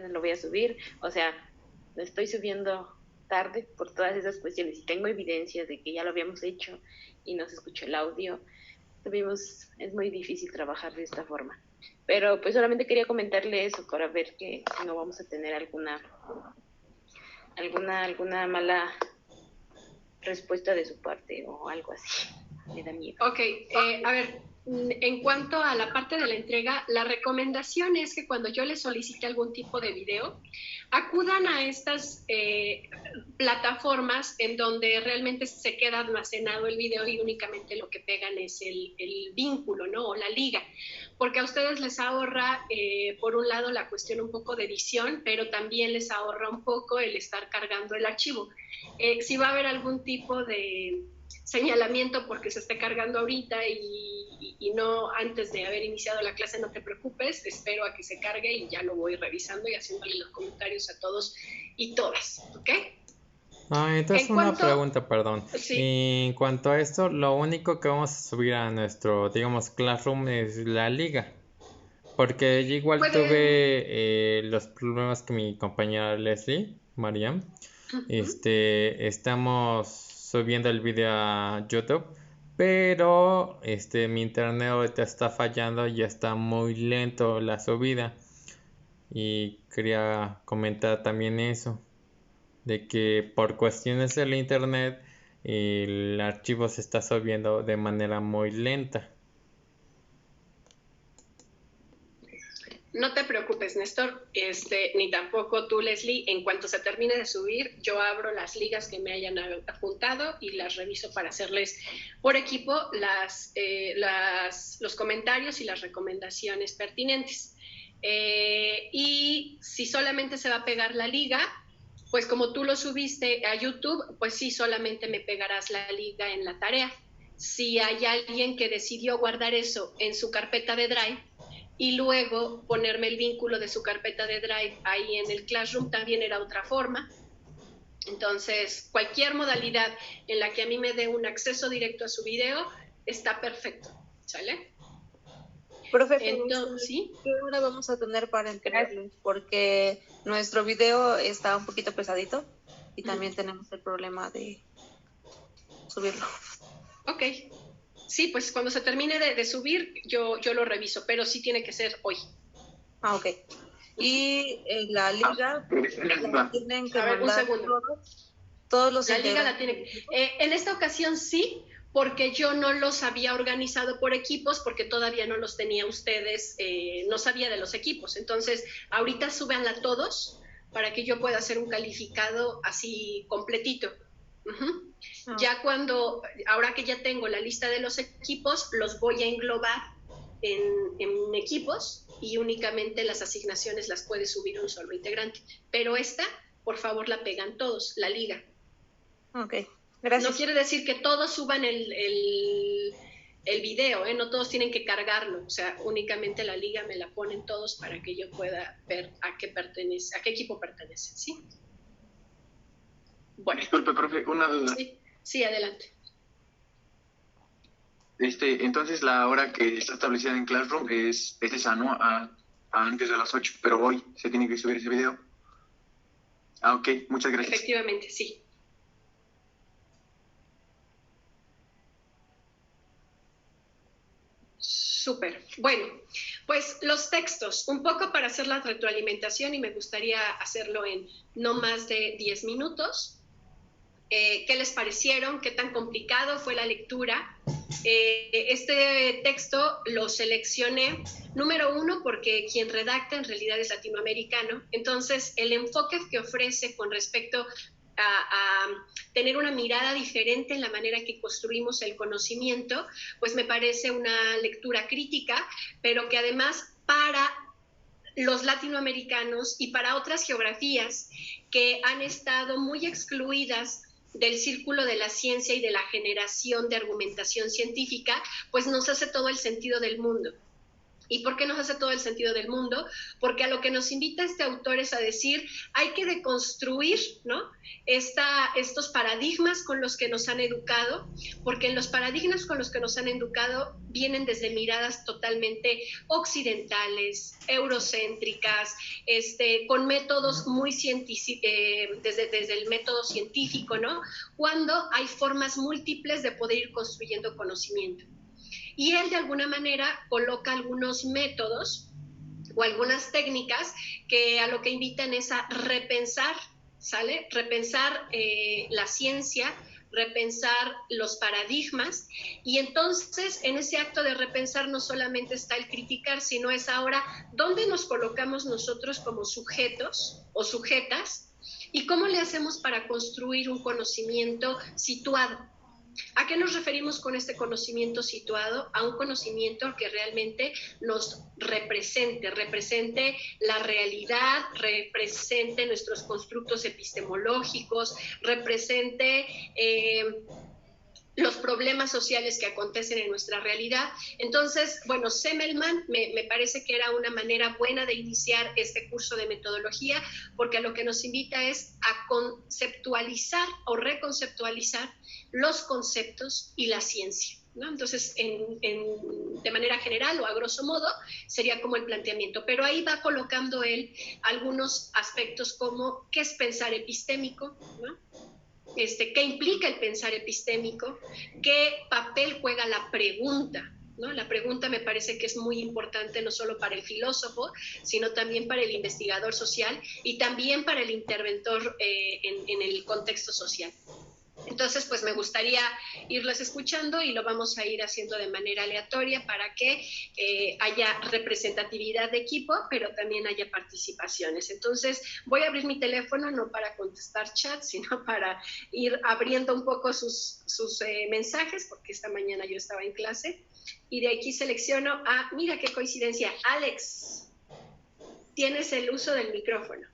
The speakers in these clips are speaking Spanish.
mañana lo voy a subir. O sea, lo estoy subiendo tarde por todas esas cuestiones y tengo evidencias de que ya lo habíamos hecho y no se escuchó el audio. Es muy difícil trabajar de esta forma. Pero pues solamente quería comentarle eso para ver que si no vamos a tener alguna mala respuesta de su parte o algo así. Me da miedo. Ok, a ver, en cuanto a la parte de la entrega, la recomendación es que cuando yo les solicite algún tipo de video, acudan a estas plataformas en donde realmente se queda almacenado el video y únicamente lo que pegan es el vínculo, ¿no? O la liga, porque a ustedes les ahorra, por un lado, la cuestión un poco de edición, pero también les ahorra un poco el estar cargando el archivo. Si va a haber algún tipo de señalamiento porque se esté cargando ahorita y no antes de haber iniciado la clase, no te preocupes, espero a que se cargue y ya lo voy revisando y haciéndole los comentarios a todos y todas, ¿ok? Entonces una pregunta, perdón. Sí. En cuanto a esto, lo único que vamos a subir a nuestro, digamos, Classroom es la liga. Porque yo igual tuve los problemas que mi compañera Leslie, Mariam. Estamos subiendo el video a YouTube, pero mi internet ahorita está fallando y está muy lento la subida. Y quería comentar también eso, de que por cuestiones del internet el archivo se está subiendo de manera muy lenta. No te preocupes, Néstor, ni tampoco tú, Leslie. En cuanto se termine de subir, yo abro las ligas que me hayan apuntado y las reviso para hacerles por equipo los comentarios y las recomendaciones pertinentes. Y si solamente se va a pegar la liga, pues como tú lo subiste a YouTube, pues sí, solamente me pegarás la liga en la tarea. Si hay alguien que decidió guardar eso en su carpeta de Drive, y luego ponerme el vínculo de su carpeta de Drive ahí en el Classroom también era otra forma. Entonces, cualquier modalidad en la que a mí me dé un acceso directo a su video está perfecto, ¿sale? Profe, entonces, ¿sí? ¿Qué hora vamos a tener para entregarlo? Porque nuestro video está un poquito pesadito y también tenemos el problema de subirlo. Ok. Sí, pues cuando se termine de subir, yo lo reviso, pero sí tiene que ser hoy. Ok. Y la liga la tienen que mandar todos los integrantes. La liga la tienen. En esta ocasión sí, porque yo no los había organizado por equipos, porque todavía no los tenía ustedes, no sabía de los equipos. Entonces, ahorita súbanla todos para que yo pueda hacer un calificado así completito. Ya ahora que ya tengo la lista de los equipos, los voy a englobar en equipos y únicamente las asignaciones las puede subir un solo integrante. Pero esta, por favor, la pegan todos, la liga. Ok, gracias. No quiere decir que todos suban el video, no todos tienen que cargarlo, o sea, únicamente la liga me la ponen todos para que yo pueda ver a qué equipo pertenece, ¿sí? Bueno. Disculpe, profe, una duda. Sí, adelante. Entonces la hora que está establecida en Classroom es esa, ¿no? A antes de las 8, pero hoy se tiene que subir ese video. Ok, muchas gracias. Efectivamente, sí. Súper. Bueno, pues los textos, un poco para hacer la retroalimentación y me gustaría hacerlo en no más de 10 minutos. ¿Qué les parecieron? ¿Qué tan complicado fue la lectura? Este texto lo seleccioné, número uno, porque quien redacta en realidad es latinoamericano, entonces el enfoque que ofrece con respecto a tener una mirada diferente en la manera que construimos el conocimiento, pues me parece una lectura crítica, pero que además para los latinoamericanos y para otras geografías que han estado muy excluidas del círculo de la ciencia y de la generación de argumentación científica, pues nos hace todo el sentido del mundo. ¿Y por qué nos hace todo el sentido del mundo? Porque a lo que nos invita este autor es a decir, hay que deconstruir, ¿no? Estos paradigmas con los que nos han educado, porque en los paradigmas con los que nos han educado vienen desde miradas totalmente occidentales, eurocéntricas, con métodos muy desde el método científico, ¿no? Cuando hay formas múltiples de poder ir construyendo conocimiento. Y él de alguna manera coloca algunos métodos o algunas técnicas que a lo que invitan es a repensar, ¿sale? Repensar la ciencia, repensar los paradigmas, y entonces en ese acto de repensar no solamente está el criticar, sino es ahora dónde nos colocamos nosotros como sujetos o sujetas y cómo le hacemos para construir un conocimiento situado. ¿A qué nos referimos con este conocimiento situado? A un conocimiento que realmente nos represente la realidad, represente nuestros constructos epistemológicos, represente los problemas sociales que acontecen en nuestra realidad. Entonces, bueno, Semmelmann me parece que era una manera buena de iniciar este curso de metodología, porque a lo que nos invita es a conceptualizar o reconceptualizar los conceptos y la ciencia, ¿no? Entonces, de manera general o a grosso modo, sería como el planteamiento, pero ahí va colocando él algunos aspectos como qué es pensar epistémico, ¿no? ¿Qué implica el pensar epistémico? ¿Qué papel juega la pregunta? ¿No? La pregunta me parece que es muy importante no solo para el filósofo, sino también para el investigador social y también para el interventor en el contexto social. Entonces, pues me gustaría irlos escuchando y lo vamos a ir haciendo de manera aleatoria para que haya representatividad de equipo, pero también haya participaciones. Entonces, voy a abrir mi teléfono no para contestar chats, sino para ir abriendo un poco sus mensajes, porque esta mañana yo estaba en clase. Y de aquí selecciono mira qué coincidencia, Alex, tienes el uso del micrófono.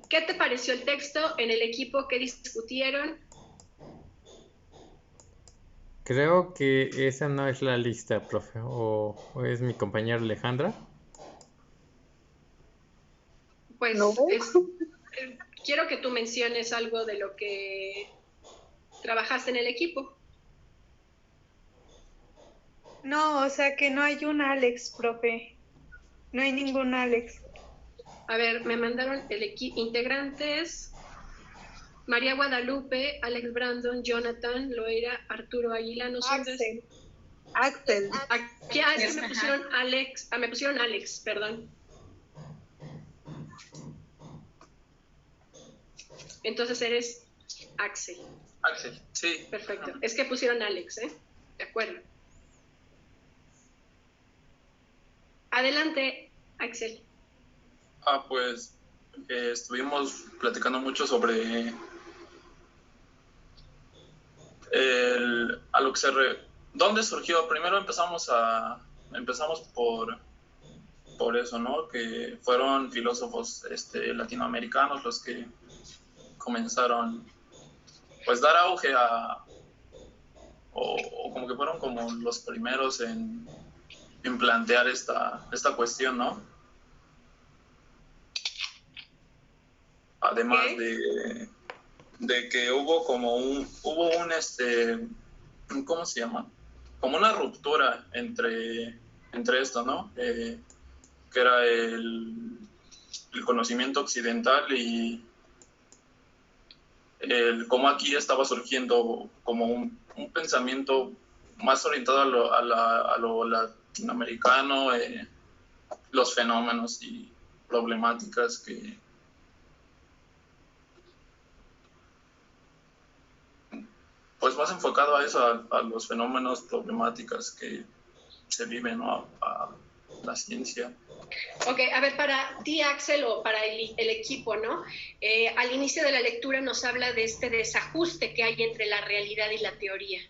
¿Qué te pareció el texto en el equipo? ¿Qué discutieron? Creo que esa no es la lista, profe, o es mi compañera Alejandra. Pues no. Quiero que tú menciones algo de lo que trabajaste en el equipo. No, o sea que no hay un Alex, profe. No hay ningún Alex. A ver, me mandaron integrantes: María Guadalupe, Alex Brandon, Jonathan, Loera, Arturo Aguila, no sé. Axel. Aquí es que me pusieron Alex, me pusieron Alex, perdón. Entonces eres Axel. Axel, sí. Perfecto. Es que pusieron Alex, ¿eh? De acuerdo. Adelante, Axel. Pues estuvimos platicando mucho sobre a lo que ¿dónde surgió? Primero empezamos por eso, ¿no? Que fueron filósofos latinoamericanos los que comenzaron, pues, dar auge o como que fueron como los primeros en plantear esta cuestión, ¿no? Además de que hubo un ¿cómo se llama? Como una ruptura entre esto, ¿no? Que era el conocimiento occidental y cómo aquí estaba surgiendo como un pensamiento más orientado a lo latinoamericano, los fenómenos y problemáticas que pues más enfocado a eso, a los fenómenos, problemáticas que se viven, ¿no? a la ciencia. Ok, a ver, para ti, Axel, o para el equipo, ¿no? Al inicio de la lectura nos habla de este desajuste que hay entre la realidad y la teoría.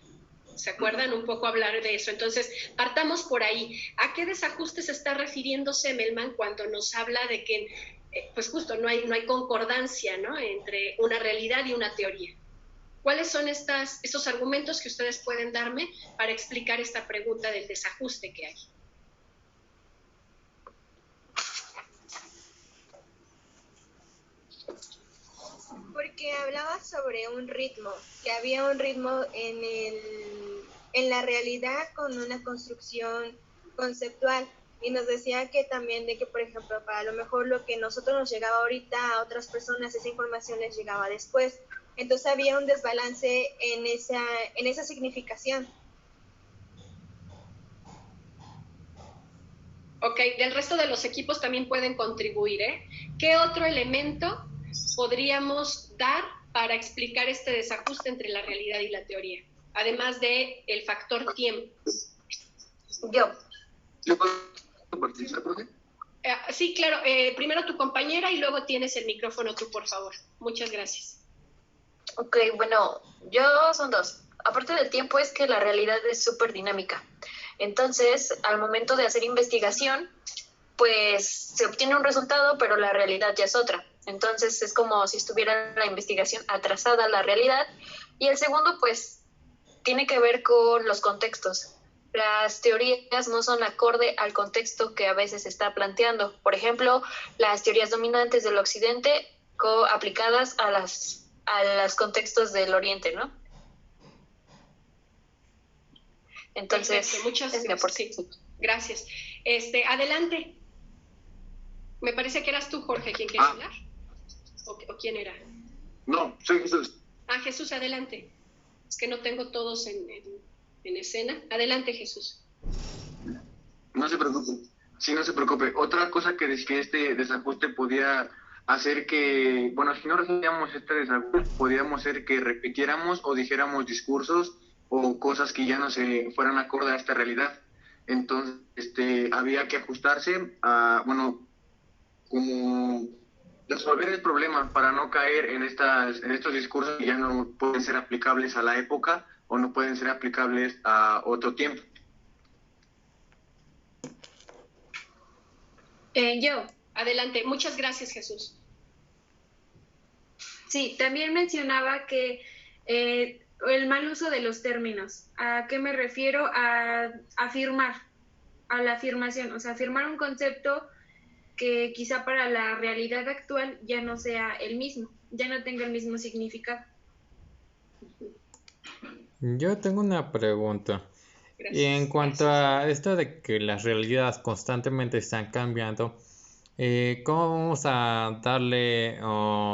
¿Se acuerdan? Un poco hablar de eso. Entonces, partamos por ahí. ¿A qué desajuste se está refiriendo Semmelmann cuando nos habla de que, pues justo, no hay concordancia, ¿no? Entre una realidad y una teoría? ¿Cuáles son estos argumentos que ustedes pueden darme para explicar esta pregunta del desajuste que hay? que hablaba sobre un ritmo, que había un ritmo en la realidad con una construcción conceptual. Y nos decía que también de que, por ejemplo, para lo mejor lo que nosotros nos llegaba ahorita a otras personas, esa información les llegaba después. Entonces había un desbalance en esa significación. Ok, del resto de los equipos también pueden contribuir, ¿eh? ¿Qué otro elemento podríamos dar para explicar este desajuste entre la realidad y la teoría? Además de el factor tiempo. ¿Yo puedo participar, profe? Sí, claro. Primero tu compañera y luego tienes el micrófono tú, por favor. Muchas gracias. Ok, bueno, son dos. Aparte del tiempo es que la realidad es súper dinámica. Entonces, al momento de hacer investigación, pues se obtiene un resultado, pero la realidad ya es otra. Entonces, es como si estuviera la investigación atrasada a la realidad. Y el segundo, pues, tiene que ver con los contextos. Las teorías no son acorde al contexto que a veces se está planteando. Por ejemplo, las teorías dominantes del occidente aplicadas a los contextos del oriente, ¿no? Entonces, perfecto, muchas gracias. Sí, gracias. Adelante. Me parece que eras tú, Jorge, quien quería hablar. ¿O quién era? No, soy Jesús. Jesús, adelante. Es que no tengo todos en escena. Adelante, Jesús. No se preocupe. Sí, no se preocupe. Otra cosa que este desajuste podía hacer que, bueno, si no resolvíamos este desajuste, podíamos hacer que repitiéramos o dijéramos discursos o cosas que ya no se fueran acorde a esta realidad. Entonces, había que ajustarse a, bueno, como resolver el problema para no caer en estos discursos que ya no pueden ser aplicables a la época o no pueden ser aplicables a otro tiempo. Yo. Adelante. Muchas gracias, Jesús. Sí, también mencionaba que el mal uso de los términos. ¿A qué me refiero? A afirmar, a la afirmación, o sea, afirmar un concepto que quizá para la realidad actual ya no sea el mismo, ya no tenga el mismo significado. Yo tengo una pregunta. Gracias. Y en cuanto a esto de que las realidades constantemente están cambiando, ¿cómo vamos a darle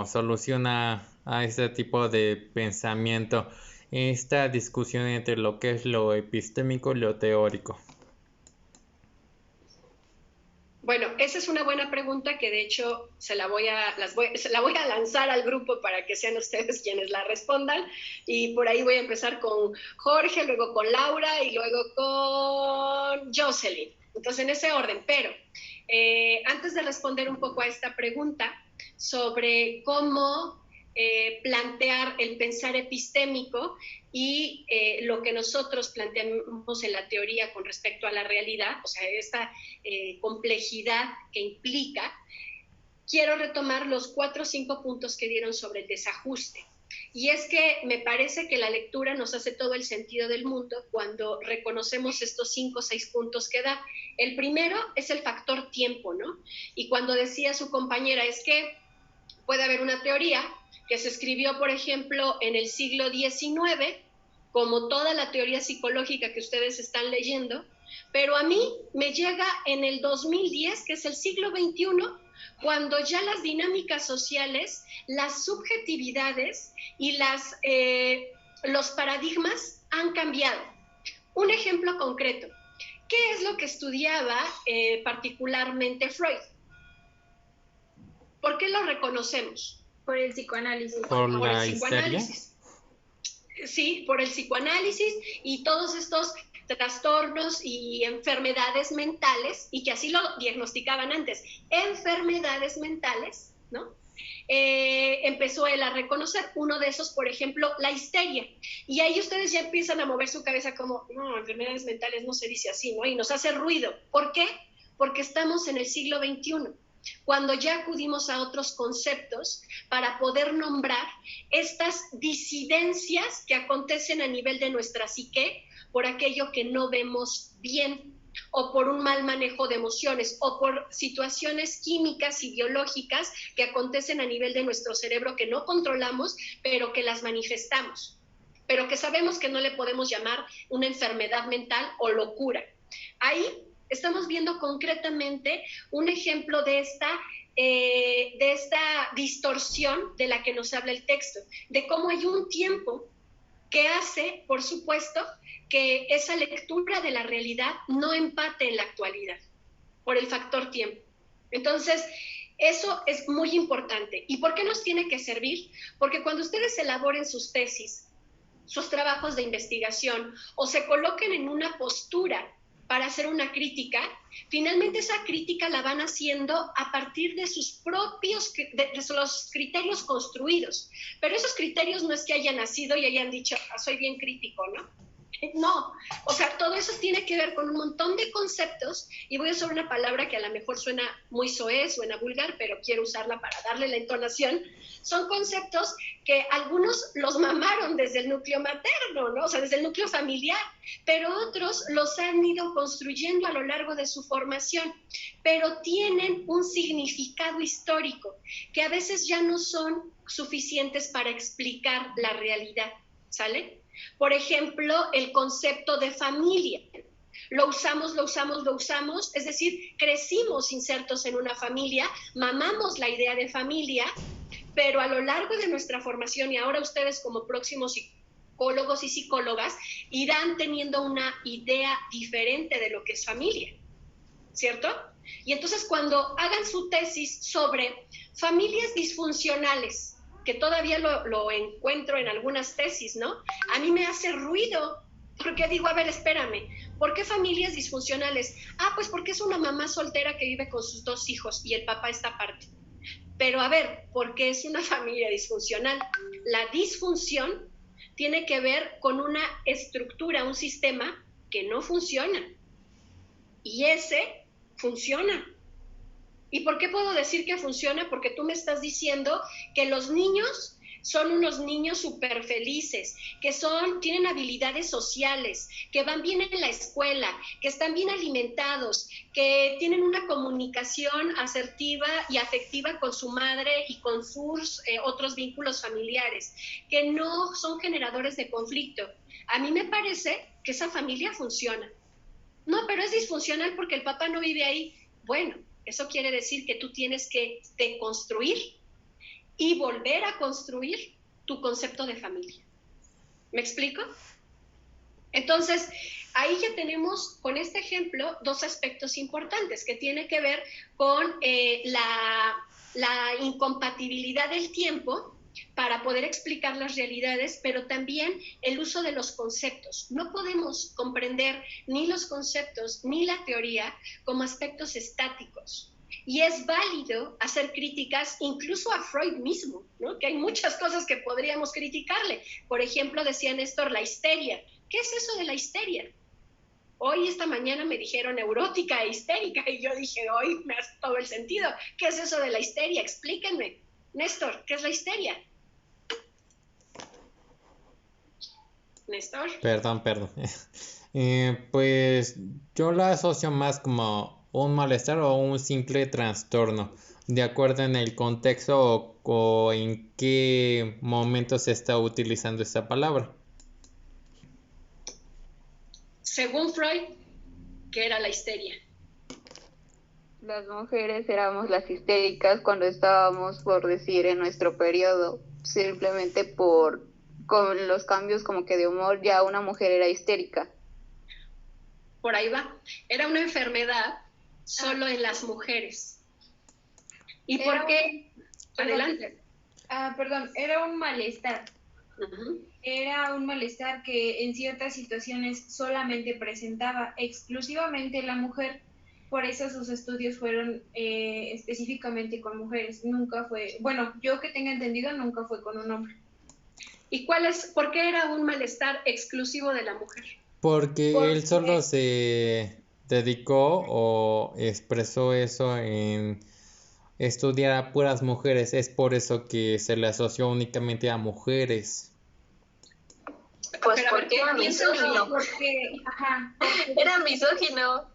solución a este tipo de pensamiento, esta discusión entre lo que es lo epistémico y lo teórico? Bueno, esa es una buena pregunta que de hecho se la voy a lanzar al grupo para que sean ustedes quienes la respondan. Y por ahí voy a empezar con Jorge, luego con Laura y luego con Jocelyn. Entonces, en ese orden. Pero antes de responder un poco a esta pregunta sobre cómo plantear el pensar epistémico y lo que nosotros planteamos en la teoría con respecto a la realidad, o sea, esta complejidad que implica, quiero retomar los 4 o 5 puntos que dieron sobre el desajuste. Y es que me parece que la lectura nos hace todo el sentido del mundo cuando reconocemos estos 5 o 6 puntos que da. El primero es el factor tiempo, ¿no? Y cuando decía su compañera, es que puede haber una teoría que se escribió, por ejemplo, en el siglo XIX, como toda la teoría psicológica que ustedes están leyendo, pero a mí me llega en el 2010, que es el siglo XXI, cuando ya las dinámicas sociales, las subjetividades y los paradigmas han cambiado. Un ejemplo concreto. ¿Qué es lo que estudiaba particularmente Freud? ¿Por qué lo reconocemos? Por el psicoanálisis. ¿Por el la psicoanálisis. Sí, por el psicoanálisis y todos estos trastornos y enfermedades mentales, y que así lo diagnosticaban antes, enfermedades mentales, ¿no? Empezó él a reconocer uno de esos, por ejemplo, la histeria. Y ahí ustedes ya empiezan a mover su cabeza como, no, enfermedades mentales no se dice así, ¿no? Y nos hace ruido. ¿Por qué? Porque estamos en el siglo XXI, cuando ya acudimos a otros conceptos para poder nombrar estas disidencias que acontecen a nivel de nuestra psique por aquello que no vemos bien. o por un mal manejo de emociones, o por situaciones químicas y biológicas que acontecen a nivel de nuestro cerebro que no controlamos, pero que las manifestamos, pero que sabemos que no le podemos llamar una enfermedad mental o locura. Ahí estamos viendo concretamente un ejemplo de esta distorsión de la que nos habla el texto, de cómo hay un tiempo que hace, por supuesto, que esa lectura de la realidad no empate en la actualidad, por el factor tiempo. Entonces, eso es muy importante. ¿Y por qué nos tiene que servir? Porque cuando ustedes elaboren sus tesis, sus trabajos de investigación, o se coloquen en una postura para hacer una crítica, finalmente esa crítica la van haciendo a partir de sus propios, de los criterios construidos. Pero esos criterios no es que hayan nacido y hayan dicho, soy bien crítico, ¿no? No, o sea, todo eso tiene que ver con un montón de conceptos, y voy a usar una palabra que a lo mejor suena muy soez, suena vulgar, pero quiero usarla para darle la entonación. Son conceptos que algunos los mamaron desde el núcleo materno, ¿no? O sea, desde el núcleo familiar, pero otros los han ido construyendo a lo largo de su formación, pero tienen un significado histórico que a veces ya no son suficientes para explicar la realidad, ¿sale? Por ejemplo, el concepto de familia. Lo usamos, es decir, crecimos insertos en una familia, mamamos la idea de familia, pero a lo largo de nuestra formación, y ahora ustedes como próximos psicólogos y psicólogas, irán teniendo una idea diferente de lo que es familia, ¿cierto? Y entonces cuando hagan su tesis sobre familias disfuncionales, que todavía lo encuentro en algunas tesis, ¿no? A mí me hace ruido, porque digo, a ver, espérame, ¿por qué familias disfuncionales? Pues porque es una mamá soltera que vive con sus 2 hijos y el papá está aparte. Pero a ver, ¿por qué es una familia disfuncional? La disfunción tiene que ver con una estructura, un sistema que no funciona. Y ese funciona. ¿Y por qué puedo decir que funciona? Porque tú me estás diciendo que los niños son unos niños súper felices, que tienen habilidades sociales, que van bien en la escuela, que están bien alimentados, que tienen una comunicación asertiva y afectiva con su madre y con sus otros vínculos familiares, que no son generadores de conflicto. A mí me parece que esa familia funciona. No, pero es disfuncional porque el papá no vive ahí. Bueno, eso quiere decir que tú tienes que deconstruir y volver a construir tu concepto de familia. ¿Me explico? Entonces, ahí ya tenemos con este ejemplo 2 aspectos importantes que tienen que ver con la incompatibilidad del tiempo para poder explicar las realidades, pero también el uso de los conceptos. No podemos comprender ni los conceptos ni la teoría como aspectos estáticos. Y es válido hacer críticas incluso a Freud mismo, ¿no? Que hay muchas cosas que podríamos criticarle. Por ejemplo, decía Néstor, la histeria. ¿Qué es eso de la histeria? Hoy, esta mañana me dijeron neurótica e histérica, y yo dije, hoy me hace todo el sentido. ¿Qué es eso de la histeria? Explíquenme. Néstor, ¿qué es la histeria? Néstor. Perdón. Pues yo la asocio más como un malestar o un simple trastorno, de acuerdo en el contexto o en qué momento se está utilizando esta palabra. Según Freud, ¿qué era la histeria? Las mujeres éramos las histéricas cuando estábamos, por decir, en nuestro periodo, simplemente con los cambios como que de humor, ya una mujer era histérica. Por ahí va. Era una enfermedad solo en las mujeres. ¿Y por qué? Adelante. Perdón, era un malestar. Uh-huh. Era un malestar que en ciertas situaciones solamente presentaba exclusivamente la mujer. Por eso sus estudios fueron específicamente con mujeres. Nunca fue, bueno, yo que tenga entendido, nunca fue con un hombre. ¿Y por qué era un malestar exclusivo de la mujer? Porque él solo se dedicó o expresó eso en estudiar a puras mujeres. Es por eso que se le asoció únicamente a mujeres. Pues porque era misógino. Porque, Era misógino.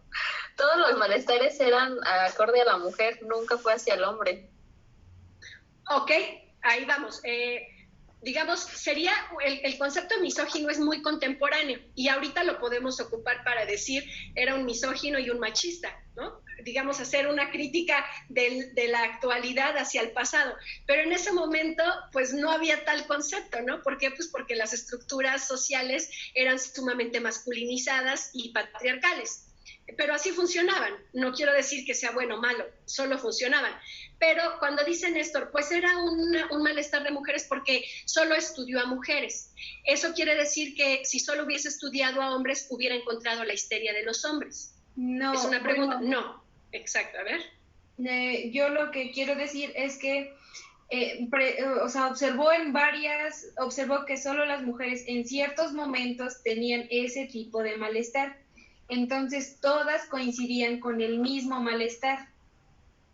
todos los malestares eran acorde a la mujer, nunca fue hacia el hombre. Ok, ahí vamos. Digamos, sería, el concepto misógino es muy contemporáneo y ahorita lo podemos ocupar para decir era un misógino y un machista, ¿no? Digamos, hacer una crítica de la actualidad hacia el pasado. Pero en ese momento, pues no había tal concepto, ¿no? ¿Por qué? Pues porque las estructuras sociales eran sumamente masculinizadas y patriarcales. Pero así funcionaban. No quiero decir que sea bueno o malo, solo funcionaban. Pero cuando dice Néstor, pues era un malestar de mujeres porque solo estudió a mujeres. Eso quiere decir que si solo hubiese estudiado a hombres, hubiera encontrado la histeria de los hombres. No. Es una pregunta. Bueno, no, exacto, a ver. Yo lo que quiero decir es que observó que solo las mujeres en ciertos momentos tenían ese tipo de malestar. Entonces todas coincidían con el mismo malestar.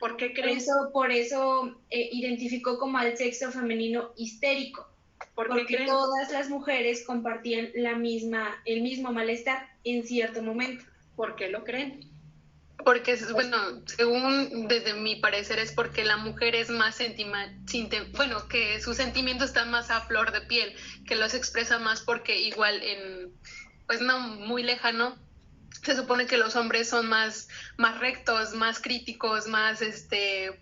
¿Por qué crees? Por eso identificó como al sexo femenino histérico. Porque todas las mujeres compartían el mismo malestar en cierto momento. ¿Por qué lo creen? Porque, bueno, según desde mi parecer es porque la mujer es más que su sentimiento está más a flor de piel, que los expresa más porque igual pues no muy lejano, se supone que los hombres son más rectos, más críticos, más,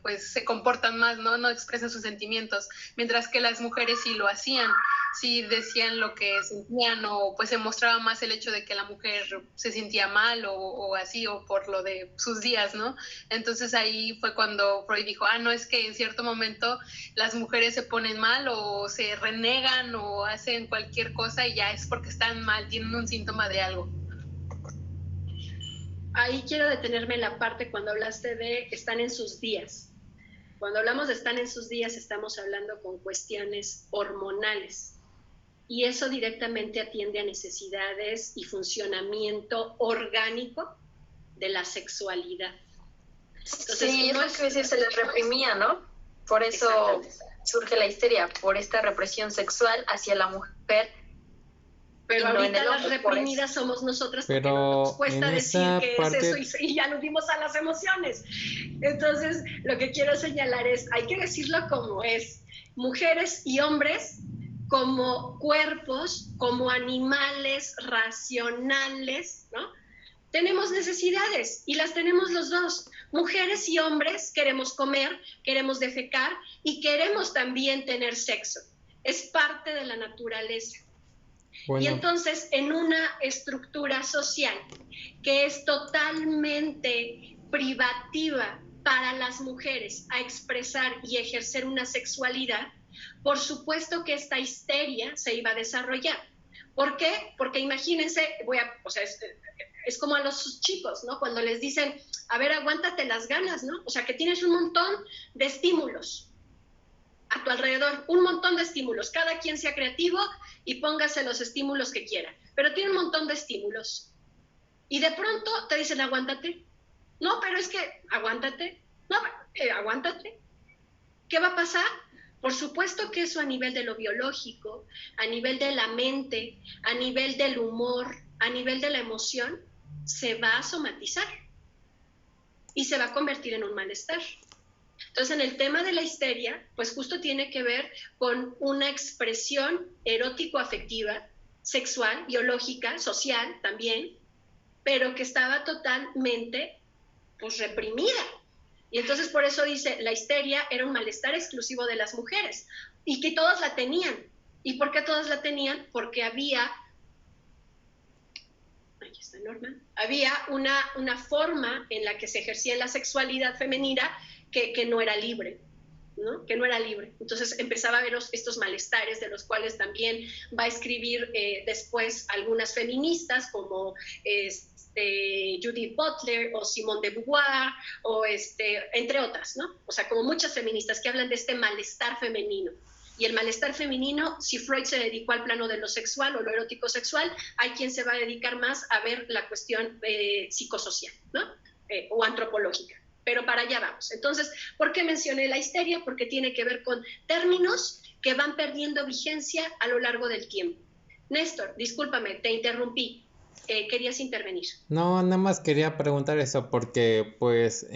pues se comportan más, no expresan sus sentimientos, mientras que las mujeres sí lo hacían, sí decían lo que sentían o pues se mostraba más el hecho de que la mujer se sentía mal o así, o por lo de sus días, ¿no? Entonces ahí fue cuando Freud dijo, no, es que en cierto momento las mujeres se ponen mal o se renegan o hacen cualquier cosa y ya es porque están mal, tienen un síntoma de algo. Ahí quiero detenerme en la parte cuando hablaste de están en sus días. Cuando hablamos de están en sus días, estamos hablando con cuestiones hormonales. Y eso directamente atiende a necesidades y funcionamiento orgánico de la sexualidad. Entonces, sí, es lo que a veces se les reprimía, ¿no? Por eso surge la histeria, por esta represión sexual hacia la mujer. Pero ahorita las reprimidas somos nosotras porque no nos cuesta decir que es eso y ya nos dimos a las emociones. Entonces, lo que quiero señalar es, hay que decirlo como es. Mujeres y hombres como cuerpos, como animales racionales, ¿no? Tenemos necesidades y las tenemos los dos. Mujeres y hombres queremos comer, queremos defecar y queremos también tener sexo. Es parte de la naturaleza. Bueno. Y entonces, en una estructura social que es totalmente privativa para las mujeres a expresar y ejercer una sexualidad, por supuesto que esta histeria se iba a desarrollar. ¿Por qué? Porque imagínense, es como a los chicos, ¿no? Cuando les dicen, a ver, aguántate las ganas, ¿no? O sea, que tienes un montón de estímulos a tu alrededor, un montón de estímulos. Cada quien sea creativo y póngase los estímulos que quiera. Pero tiene un montón de estímulos. Y de pronto te dicen, aguántate. No, pero es que, aguántate. No, aguántate. ¿Qué va a pasar? Por supuesto que eso a nivel de lo biológico, a nivel de la mente, a nivel del humor, a nivel de la emoción, se va a somatizar y se va a convertir en un malestar. Entonces, en el tema de la histeria, pues justo tiene que ver con una expresión erótico-afectiva, sexual, biológica, social también, pero que estaba totalmente, pues, reprimida. Y entonces por eso dice, la histeria era un malestar exclusivo de las mujeres y que todas la tenían. ¿Y por qué todas la tenían? Porque había una forma en la que se ejercía la sexualidad femenina que no era libre, ¿no? Que no era libre. Entonces empezaba a ver estos malestares de los cuales también va a escribir después algunas feministas como Judith Butler o Simone de Beauvoir o entre otras, ¿no? O sea, como muchas feministas que hablan de este malestar femenino. Y el malestar femenino, si Freud se dedicó al plano de lo sexual o lo erótico sexual, hay quien se va a dedicar más a ver la cuestión psicosocial, ¿no? O antropológica. Pero para allá vamos. Entonces, ¿por qué mencioné la histeria? Porque tiene que ver con términos que van perdiendo vigencia a lo largo del tiempo. Néstor, discúlpame, te interrumpí. querías intervenir. No, nada más quería preguntar eso porque pues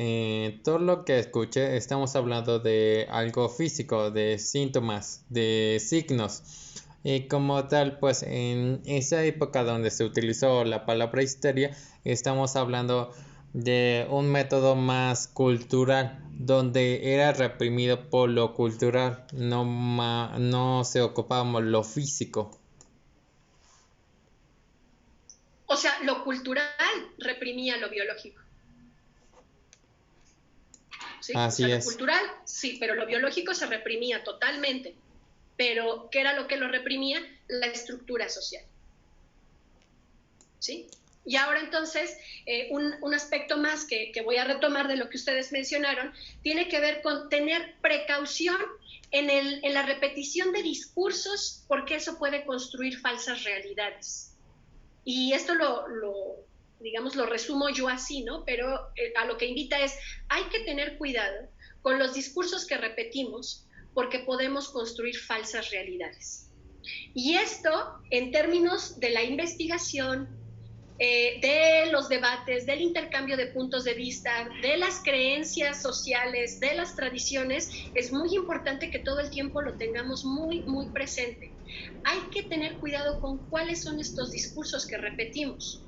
todo lo que escuché estamos hablando de algo físico, de síntomas, de signos. Y como tal, pues en esa época donde se utilizó la palabra histeria, estamos hablando de un método más cultural, donde era reprimido por lo cultural, no se ocupaba lo físico. O sea, lo cultural reprimía lo biológico. ¿Sí? Así es. Lo cultural, sí, pero lo biológico se reprimía totalmente. Pero, ¿qué era lo que lo reprimía? La estructura social. ¿Sí? Y ahora entonces, un aspecto más que voy a retomar de lo que ustedes mencionaron, tiene que ver con tener precaución en la repetición de discursos, porque eso puede construir falsas realidades. Y esto digamos, lo resumo yo así, ¿no? Pero a lo que invita es, hay que tener cuidado con los discursos que repetimos, porque podemos construir falsas realidades. Y esto, en términos de la investigación, de los debates, del intercambio de puntos de vista, de las creencias sociales, de las tradiciones, es muy importante que todo el tiempo lo tengamos muy, muy presente. Hay que tener cuidado con cuáles son estos discursos que repetimos.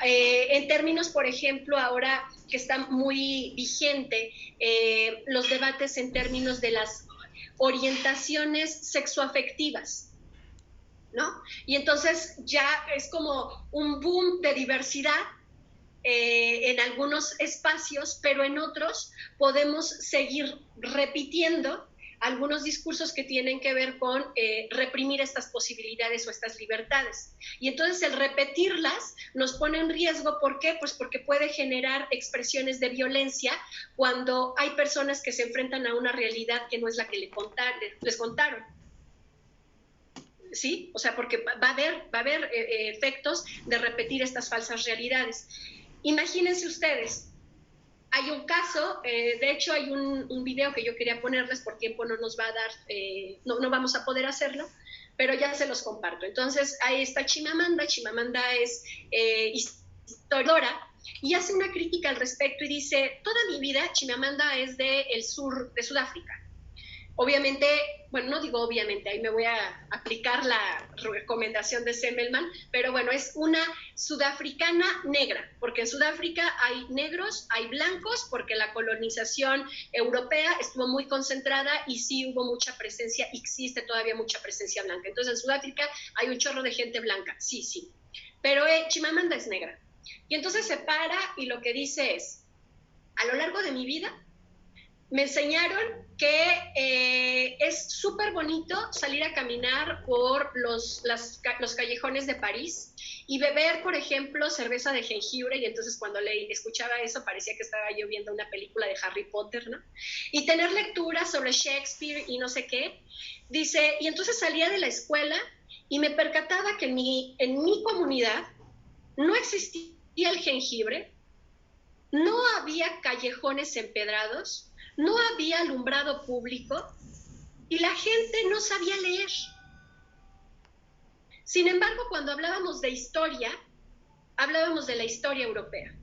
En términos, por ejemplo, ahora que está muy vigente los debates en términos de las orientaciones sexoafectivas, ¿no? Y entonces ya es como un boom de diversidad en algunos espacios, pero en otros podemos seguir repitiendo algunos discursos que tienen que ver con reprimir estas posibilidades o estas libertades. Y entonces el repetirlas nos pone en riesgo. ¿Por qué? Pues porque puede generar expresiones de violencia cuando hay personas que se enfrentan a una realidad que no es la que les contaron. ¿Sí? O sea, porque va a haber efectos de repetir estas falsas realidades. Imagínense ustedes, hay un caso, de hecho hay un video que yo quería ponerles, por tiempo no nos va a dar, no vamos a poder hacerlo, pero ya se los comparto. Entonces ahí está Chimamanda es historiadora y hace una crítica al respecto y dice, toda mi vida Chimamanda es del sur de Sudáfrica. Obviamente, bueno, no digo obviamente, ahí me voy a aplicar la recomendación de Semmelman, pero bueno, es una sudafricana negra, porque en Sudáfrica hay negros, hay blancos, porque la colonización europea estuvo muy concentrada y sí hubo mucha presencia, existe todavía mucha presencia blanca. Entonces en Sudáfrica hay un chorro de gente blanca, sí, pero Chimamanda es negra. Y entonces se para y lo que dice es, a lo largo de mi vida, me enseñaron que es súper bonito salir a caminar por los callejones de París y beber, por ejemplo, cerveza de jengibre, y entonces cuando escuchaba eso parecía que estaba yo viendo una película de Harry Potter, ¿no? Y tener lecturas sobre Shakespeare y no sé qué. Dice, y entonces salía de la escuela y me percataba que en mi comunidad no existía el jengibre, no había callejones empedrados, no había alumbrado público y la gente no sabía leer. Sin embargo, cuando hablábamos de historia, hablábamos de la historia europea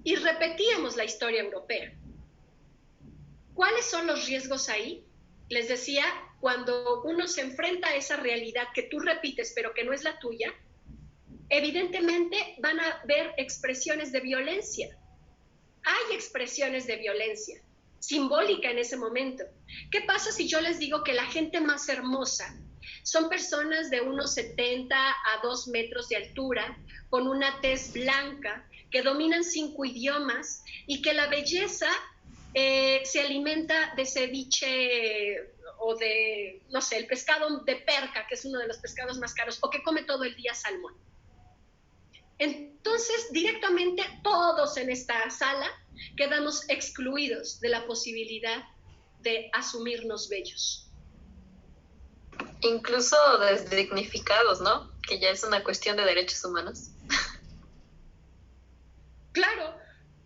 y repetíamos la historia europea. ¿Cuáles son los riesgos ahí? Les decía, cuando uno se enfrenta a esa realidad que tú repites pero que no es la tuya, evidentemente van a haber expresiones de violencia. Hay expresiones de violencia simbólica en ese momento. ¿Qué pasa si yo les digo que la gente más hermosa son personas de unos 70 a 2 metros de altura, con una tez blanca, que dominan 5 idiomas y que la belleza se alimenta de ceviche o de, no sé, el pescado de perca, que es uno de los pescados más caros, o que come todo el día salmón? Entonces, directamente todos en esta sala quedamos excluidos de la posibilidad de asumirnos bellos. Incluso desdignificados, ¿no? Que ya es una cuestión de derechos humanos. Claro,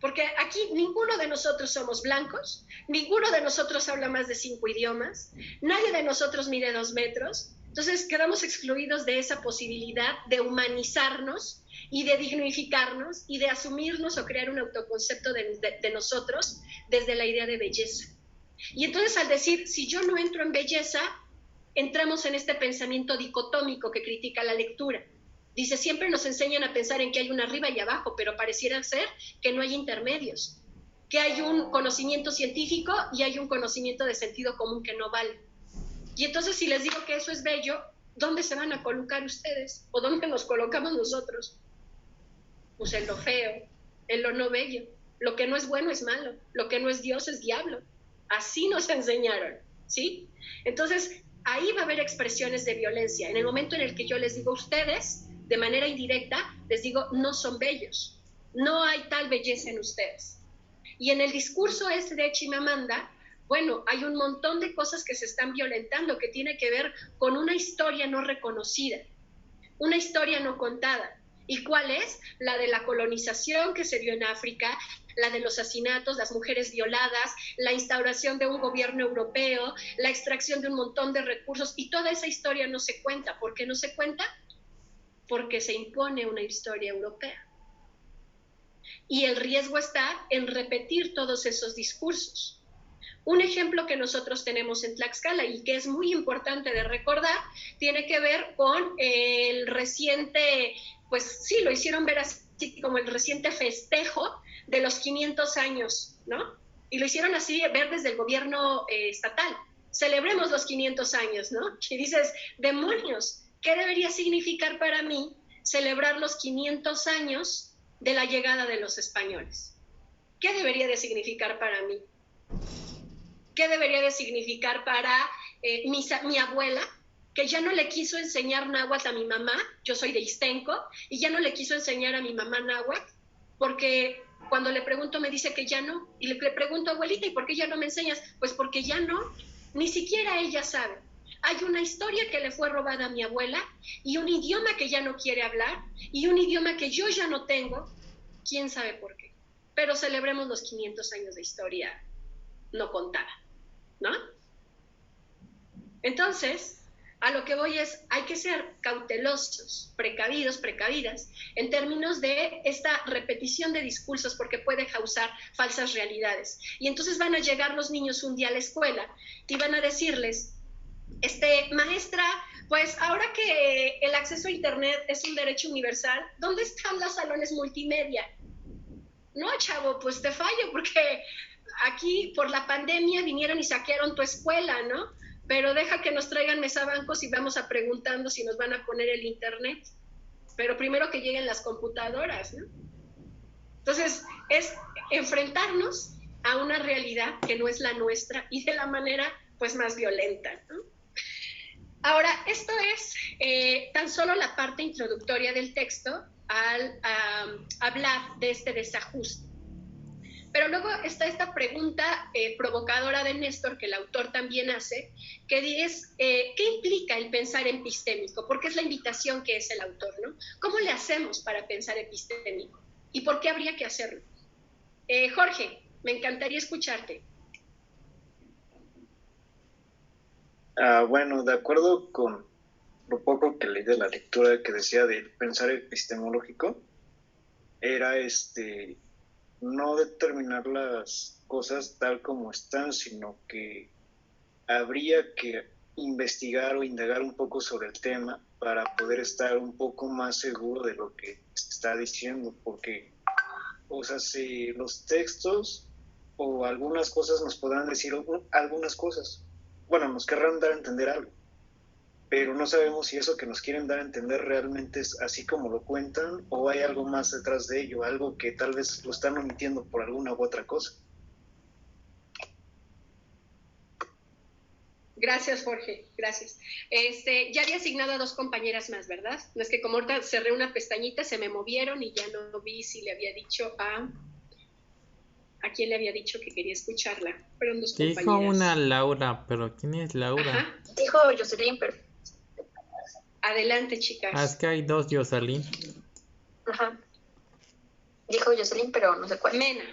porque aquí ninguno de nosotros somos blancos, ninguno de nosotros habla más de 5 idiomas, nadie de nosotros mide 2 metros. Entonces, Entonces quedamos excluidos de esa posibilidad de humanizarnos y de dignificarnos y de asumirnos o crear un autoconcepto de nosotros desde la idea de belleza. Y entonces al decir, si yo no entro en belleza, entramos en este pensamiento dicotómico que critica la lectura. Dice, siempre nos enseñan a pensar en que hay un arriba y abajo, pero pareciera ser que no hay intermedios, que hay un conocimiento científico y hay un conocimiento de sentido común que no vale. Y entonces si les digo que eso es bello, ¿dónde se van a colocar ustedes? ¿O dónde nos colocamos nosotros? Pues en lo feo, en lo no bello. Lo que no es bueno es malo, lo que no es Dios es diablo. Así nos enseñaron, ¿sí? Entonces, ahí va a haber expresiones de violencia. En el momento en el que yo les digo a ustedes, de manera indirecta, les digo, no son bellos. No hay tal belleza en ustedes. Y en el discurso de Chimamanda, bueno, hay un montón de cosas que se están violentando que tiene que ver con una historia no reconocida, una historia no contada. ¿Y cuál es? La de la colonización que se dio en África, la de los asesinatos, las mujeres violadas, la instauración de un gobierno europeo, la extracción de un montón de recursos, y toda esa historia no se cuenta. ¿Por qué no se cuenta? Porque se impone una historia europea. Y el riesgo está en repetir todos esos discursos. Un ejemplo que nosotros tenemos en Tlaxcala y que es muy importante de recordar, tiene que ver con el reciente, pues sí, lo hicieron ver así como el reciente festejo de los 500 años, ¿no? Y lo hicieron así ver desde el gobierno estatal. Celebremos los 500 años, ¿no? Y dices, demonios, ¿qué debería significar para mí celebrar los 500 años de la llegada de los españoles? ¿Qué debería de significar para mí? ¿Qué debería de significar para mi abuela, que ya no le quiso enseñar náhuatl a mi mamá? Yo soy de Ixtenco, y ya no le quiso enseñar a mi mamá náhuatl, porque cuando le pregunto me dice que ya no, y le pregunto, abuelita, ¿y por qué ya no me enseñas? Pues porque ya no, ni siquiera ella sabe. Hay una historia que le fue robada a mi abuela, y un idioma que ya no quiere hablar, y un idioma que yo ya no tengo, quién sabe por qué. Pero celebremos los 500 años de historia no contada, ¿no? Entonces, a lo que voy es, hay que ser cautelosos, precavidos, precavidas, en términos de esta repetición de discursos, porque puede causar falsas realidades. Y entonces van a llegar los niños un día a la escuela y van a decirles, maestra, pues ahora que el acceso a internet es un derecho universal, ¿dónde están los salones multimedia? No, chavo, pues te fallo, porque aquí por la pandemia vinieron y saquearon tu escuela, ¿no? Pero deja que nos traigan mesabancos y vamos a preguntando si nos van a poner el internet. Pero primero que lleguen las computadoras, ¿no? Entonces, es enfrentarnos a una realidad que no es la nuestra y de la manera, pues, más violenta, ¿no? Ahora, esto es tan solo la parte introductoria del texto al hablar de este desajuste. Pero luego está esta pregunta provocadora de Néstor, que el autor también hace, que es, ¿qué implica el pensar epistémico? Porque es la invitación que es el autor, ¿no? ¿Cómo le hacemos para pensar epistémico? ¿Y por qué habría que hacerlo? Jorge, me encantaría escucharte. Bueno, de acuerdo con lo poco que leí de la lectura que decía de pensar epistemológico, era no determinar las cosas tal como están, sino que habría que investigar o indagar un poco sobre el tema para poder estar un poco más seguro de lo que se está diciendo, porque, o sea, si los textos o algunas cosas nos podrán decir algunas cosas, bueno, nos querrán dar a entender algo, pero no sabemos si eso que nos quieren dar a entender realmente es así como lo cuentan o hay algo más detrás de ello, algo que tal vez lo están omitiendo por alguna u otra cosa. Gracias, Jorge, gracias. Ya había asignado a 2 compañeras más, ¿verdad? No es que como ahorita cerré una pestañita, se me movieron y ya no vi si le había dicho a quién le había dicho que quería escucharla. Fueron 2 compañeras. Dijo una Laura, pero ¿quién es Laura? Ajá. Dijo Jocelyn, pero... Adelante, chicas. Es que hay 2 Jocelyn. Ajá. Dijo Jocelyn, pero no sé cuál. Mena.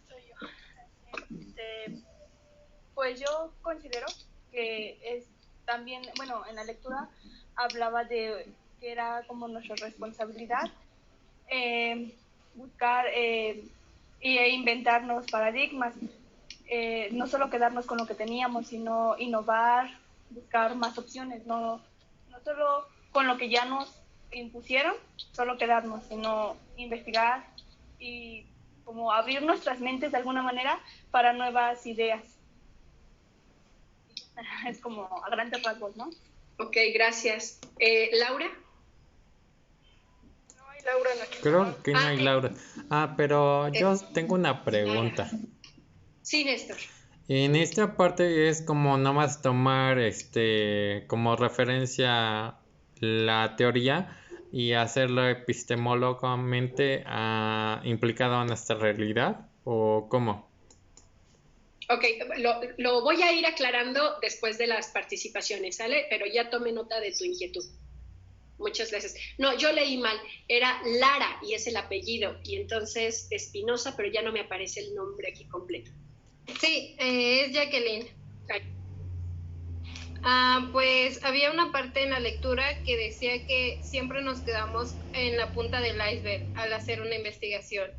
Soy yo. Pues yo considero que es también, bueno, en la lectura hablaba de que era como nuestra responsabilidad buscar e inventarnos paradigmas, no solo quedarnos con lo que teníamos, sino innovar, buscar más opciones, no solo con lo que ya nos impusieron, solo quedarnos, sino investigar y como abrir nuestras mentes de alguna manera para nuevas ideas. Es como a grandes rasgos, ¿no? Ok, gracias. ¿Laura? No hay Laura en la que... Creo que no hay Laura. Pero yo tengo una pregunta. Sí, Néstor. En esta parte es como nomás tomar como referencia la teoría y hacerlo epistemológicamente implicado en nuestra realidad, ¿o cómo? Ok, lo voy a ir aclarando después de las participaciones, ¿sale? Pero ya tomé nota de tu inquietud. Muchas gracias. No, yo leí mal. Era Lara y es el apellido. Y entonces Espinosa, pero ya no me aparece el nombre aquí completo. Sí, es Jacqueline. Pues había una parte en la lectura que decía que siempre nos quedamos en la punta del iceberg al hacer una investigación.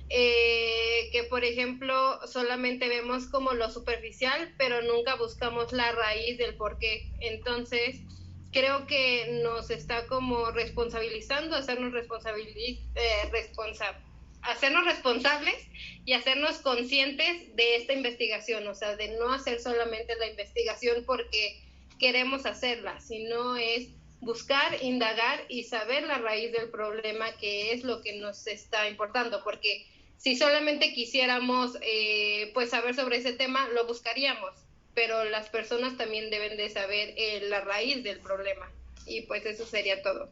Que por ejemplo solamente vemos como lo superficial, pero nunca buscamos la raíz del por qué. Entonces creo que nos está como responsabilizando, hacernos responsables y hacernos conscientes de esta investigación, o sea, de no hacer solamente la investigación porque queremos hacerla, sino es buscar, indagar y saber la raíz del problema, que es lo que nos está importando, porque si solamente quisiéramos pues saber sobre ese tema, lo buscaríamos, pero las personas también deben de saber la raíz del problema, y pues eso sería todo.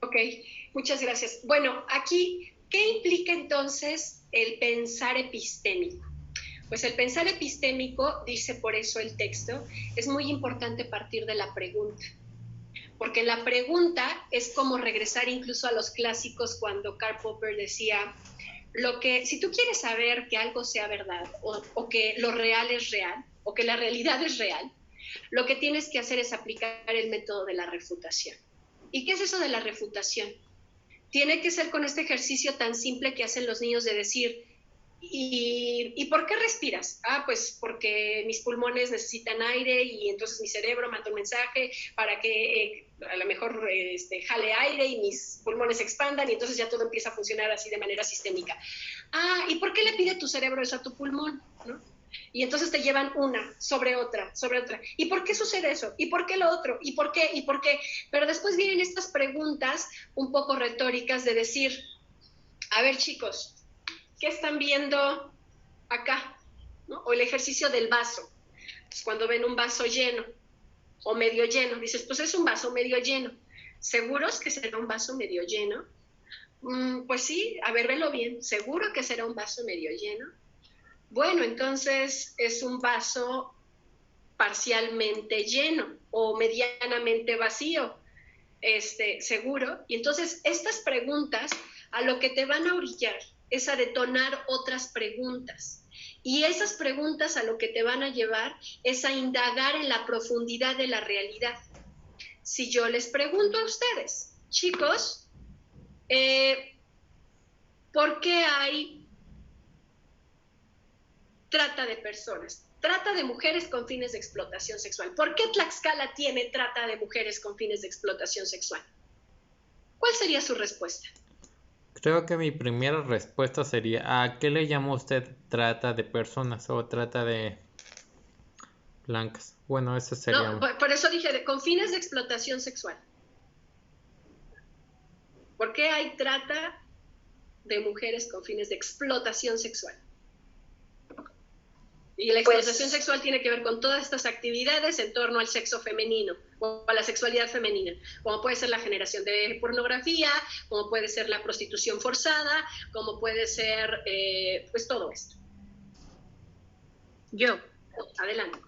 Ok, muchas gracias. Bueno, aquí, ¿qué implica entonces el pensar epistémico? Pues el pensar epistémico, dice por eso el texto, es muy importante partir de la pregunta. Porque la pregunta es como regresar incluso a los clásicos cuando Karl Popper decía, si tú quieres saber que algo sea verdad o que lo real es real o que la realidad es real, lo que tienes que hacer es aplicar el método de la refutación. ¿Y qué es eso de la refutación? Tiene que ser con este ejercicio tan simple que hacen los niños de decir, ¿y por qué respiras? Pues porque mis pulmones necesitan aire y entonces mi cerebro manda un mensaje para que a lo mejor jale aire y mis pulmones se expandan y entonces ya todo empieza a funcionar así de manera sistémica. ¿Y por qué le pide tu cerebro eso a tu pulmón? ¿No? Y entonces te llevan una sobre otra, sobre otra. ¿Y por qué sucede eso? ¿Y por qué lo otro? ¿Y por qué? ¿Y por qué? Pero después vienen estas preguntas un poco retóricas de decir, a ver chicos, ¿qué están viendo acá? ¿No? O el ejercicio del vaso. Pues cuando ven un vaso lleno o medio lleno, dices, pues es un vaso medio lleno. ¿Seguros que será un vaso medio lleno? Pues sí, a ver, velo bien. ¿Seguro que será un vaso medio lleno? Bueno, entonces es un vaso parcialmente lleno o medianamente vacío, seguro. Y entonces estas preguntas a lo que te van a orillar es a detonar otras preguntas. Y esas preguntas a lo que te van a llevar es a indagar en la profundidad de la realidad. Si yo les pregunto a ustedes, chicos, ¿por qué hay trata de personas? Trata de mujeres con fines de explotación sexual. ¿Por qué Tlaxcala tiene trata de mujeres con fines de explotación sexual? ¿Cuál sería su respuesta? Creo que mi primera respuesta sería, ¿a qué le llama usted trata de personas o trata de blancas? Bueno, eso sería... No, por eso dije, con fines de explotación sexual. ¿Por qué hay trata de mujeres con fines de explotación sexual? Y la explotación sexual tiene que ver con todas estas actividades en torno al sexo femenino o a la sexualidad femenina, como puede ser la generación de pornografía, como puede ser la prostitución forzada, como puede ser pues todo esto. Yo. Adelante.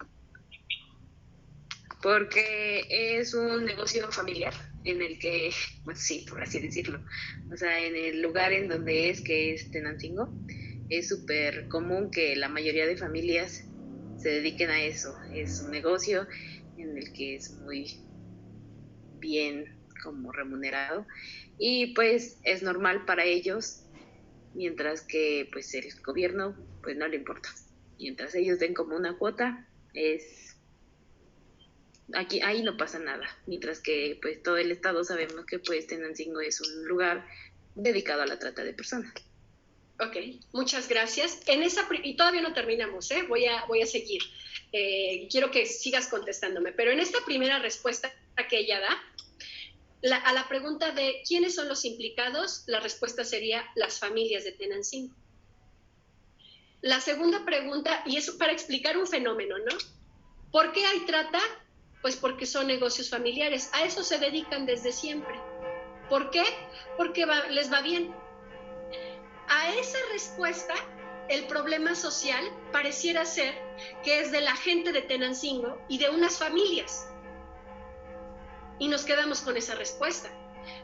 Porque es un negocio familiar en el que, pues sí, por así decirlo, o sea, en el lugar en donde que es Tenancingo, es súper común que la mayoría de familias se dediquen a eso. Es un negocio en el que es muy bien como remunerado y pues es normal para ellos, mientras que pues el gobierno pues no le importa. Mientras ellos den como una cuota, ahí no pasa nada, mientras que pues todo el estado sabemos que pues Tenancingo es un lugar dedicado a la trata de personas. Ok, muchas gracias. Y todavía no terminamos, voy a seguir. Quiero que sigas contestándome, pero en esta primera respuesta que ella da, a la pregunta de quiénes son los implicados, la respuesta sería las familias de Tenancingo. La segunda pregunta, y es para explicar un fenómeno, ¿no? ¿Por qué hay trata? Pues porque son negocios familiares. A eso se dedican desde siempre. ¿Por qué? Porque les va bien. A esa respuesta, el problema social pareciera ser que es de la gente de Tenancingo y de unas familias. Y nos quedamos con esa respuesta.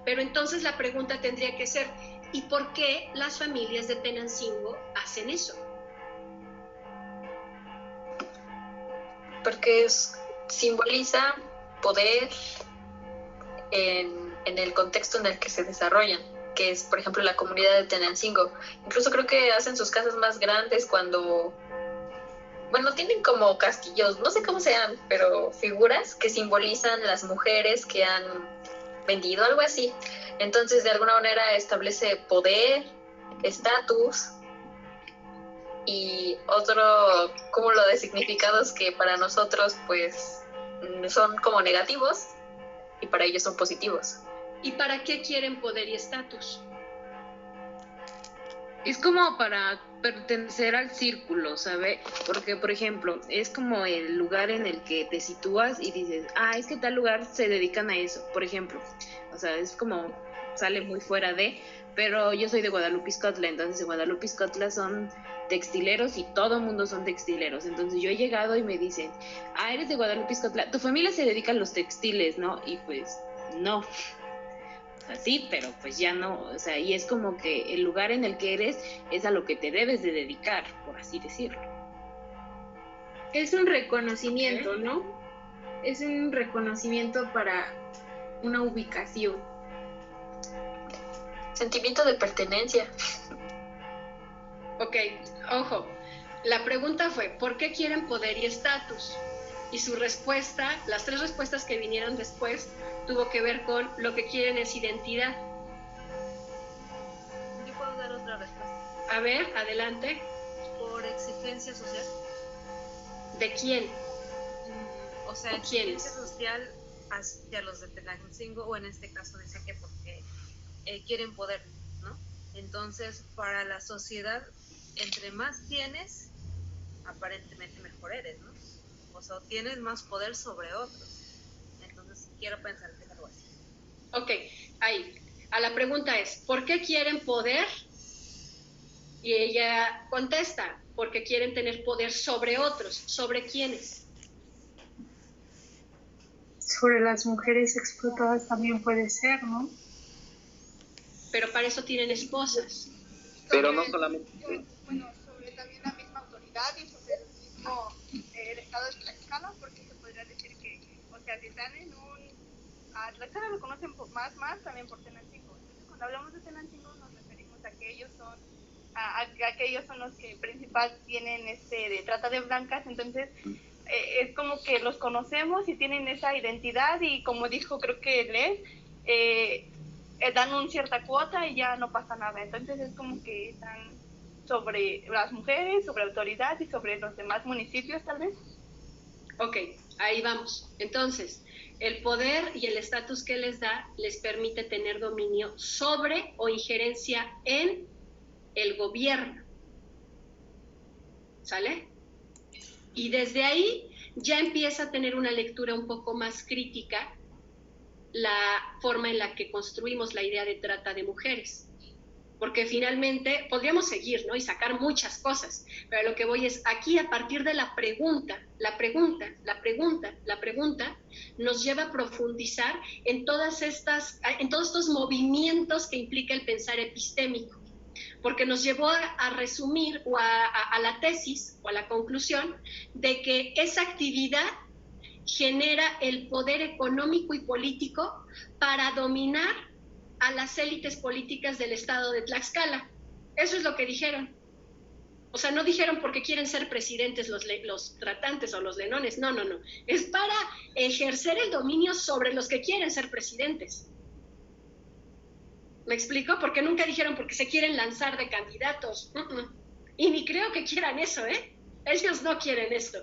Pero entonces la pregunta tendría que ser, ¿y por qué las familias de Tenancingo hacen eso? Porque simboliza poder en el contexto en el que se desarrollan, que es, por ejemplo, la comunidad de Tenancingo. Incluso creo que hacen sus casas más grandes cuando, bueno, tienen como castillos, no sé cómo sean, pero figuras que simbolizan las mujeres que han vendido, algo así. Entonces, de alguna manera establece poder, estatus y otro cúmulo de significados que para nosotros, pues, son como negativos y para ellos son positivos. ¿Y para qué quieren poder y estatus? Es como para pertenecer al círculo, ¿sabe? Porque, por ejemplo, es como el lugar en el que te sitúas y dices, es que tal lugar se dedican a eso, por ejemplo. O sea, es como, sale muy fuera de, pero yo soy de Guadalupe Izcotla, entonces en Guadalupe Izcotla son textileros y todo el mundo son textileros. Entonces yo he llegado y me dicen, eres de Guadalupe Izcotla, tu familia se dedica a los textiles, ¿no? Y pues, no. Sí, pero pues ya no, o sea, y es como que el lugar en el que eres es a lo que te debes de dedicar, por así decirlo. Es un reconocimiento, ¿no? Es un reconocimiento para una ubicación. Sentimiento de pertenencia. Ok, ojo, la pregunta fue, ¿por qué quieren poder y estatus? Y su respuesta, las tres respuestas que vinieron después, tuvo que ver con lo que quieren es identidad. Yo puedo dar otra respuesta. A ver, adelante. Por exigencia social. ¿De quién? O sea, exigencia social hacia los de Tenancingo, o en este caso dice que porque quieren poder, ¿no? Entonces, para la sociedad, entre más tienes, aparentemente mejor eres, ¿no? O sea, tienes más poder sobre otros. Entonces, quiero pensar que es algo así. Ok, ahí. A la pregunta es, ¿por qué quieren poder? Y ella contesta, porque quieren tener poder sobre otros. ¿Sobre quiénes? Sobre las mujeres explotadas también puede ser, ¿no? Pero para eso tienen esposas. Pero no solamente. Bueno, sobre también la misma autoridad y sobre el mismo el Estado de Tlaxcala, porque se podría decir que, o sea, si están en a Tlaxcala lo conocen más también por Tenancingo. Entonces, cuando hablamos de Tenancingo nos referimos a que ellos son los que principal tienen de trata de blancas. Entonces es como que los conocemos y tienen esa identidad, y como dijo, creo que Les, dan una cierta cuota y ya no pasa nada. Entonces es como que están sobre las mujeres, sobre autoridad y sobre los demás municipios, tal vez. Ok, ahí vamos. Entonces, el poder y el estatus que les da les permite tener dominio sobre o injerencia en el gobierno. ¿Sale? Y desde ahí ya empieza a tener una lectura un poco más crítica la forma en la que construimos la idea de trata de mujeres. Porque finalmente podríamos seguir, ¿no? Y sacar muchas cosas, pero lo que voy es aquí, a partir de la pregunta nos lleva a profundizar en todos estos movimientos que implica el pensar epistémico. porque nos llevó a resumir o a la tesis o a la conclusión de que esa actividad genera el poder económico y político para dominar a las élites políticas del estado de Tlaxcala. Eso es lo que dijeron. O sea, no dijeron porque quieren ser presidentes los tratantes o los lenones, no. Es para ejercer el dominio sobre los que quieren ser presidentes. ¿Me explico? Porque nunca dijeron porque se quieren lanzar de candidatos. Y ni creo que quieran eso, ¿eh? Ellos no quieren esto.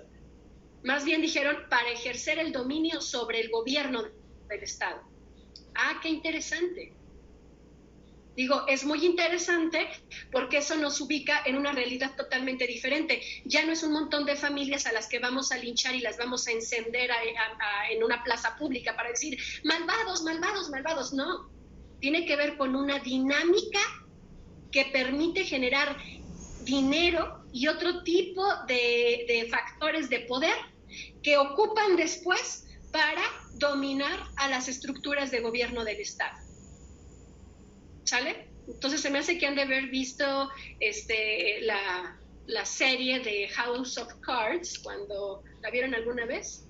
Más bien dijeron para ejercer el dominio sobre el gobierno del Estado. Ah, qué interesante. Digo, es muy interesante porque eso nos ubica en una realidad totalmente diferente. Ya no es un montón de familias a las que vamos a linchar y las vamos a encender en una plaza pública para decir, malvados, malvados, malvados. No, tiene que ver con una dinámica que permite generar dinero y otro tipo de factores de poder que ocupan después para dominar a las estructuras de gobierno del Estado. ¿Sale? Entonces se me hace que han de haber visto la serie de House of Cards, cuando la vieron alguna vez,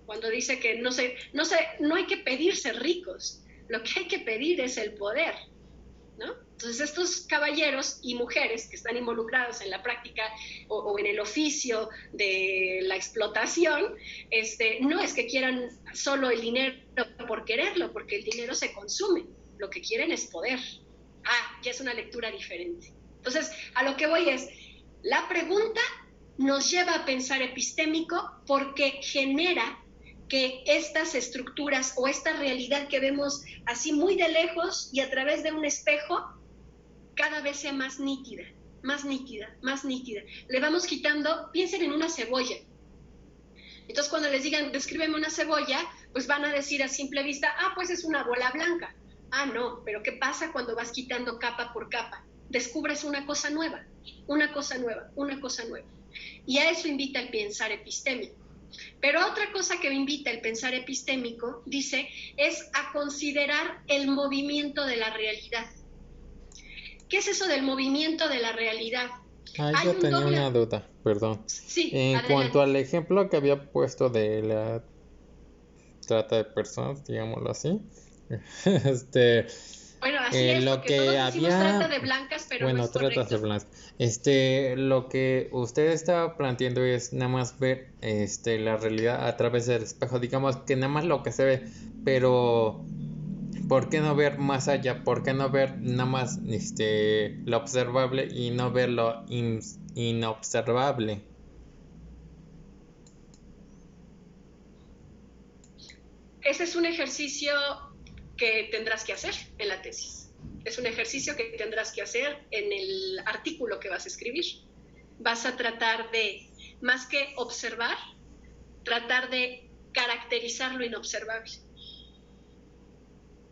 cuando dice que no hay que pedirse ricos, lo que hay que pedir es el poder, ¿no? Entonces estos caballeros y mujeres que están involucrados en la práctica o en el oficio de la explotación, no es que quieran solo el dinero por quererlo, porque el dinero se consume, lo que quieren es poder. Ah, ya es una lectura diferente. Entonces, a lo que voy es, la pregunta nos lleva a pensar epistémico porque genera que estas estructuras o esta realidad que vemos así muy de lejos y a través de un espejo, cada vez sea más nítida, más nítida, más nítida. Le vamos quitando, piensen en una cebolla. Entonces cuando les digan, descríbeme una cebolla, pues van a decir a simple vista, ah, pues es una bola blanca. Ah, no, pero ¿qué pasa cuando vas quitando capa por capa? Descubres una cosa nueva, una cosa nueva, una cosa nueva. Y a eso invita el pensar epistémico. Pero otra cosa que me invita el pensar epistémico, dice, es a considerar el movimiento de la realidad. ¿Qué es eso del movimiento de la realidad? Yo tenía una duda, perdón. Sí, en adelante. cuanto al ejemplo que había puesto de la trata de personas, digámoslo así. Bueno, así es, lo porque que todos había, decimos trata de blancas, pero no es correcto. trata de blancas. Lo que usted estaba planteando es nada más ver la realidad a través del espejo, digamos que nada más lo que se ve, pero ¿por qué no ver más allá? ¿Por qué no ver nada más lo observable y no ver lo inobservable? Ese es un ejercicio que tendrás que hacer en la tesis. Es un ejercicio que tendrás que hacer en el artículo que vas a escribir. Vas a tratar de, más que observar, tratar de caracterizar lo inobservable.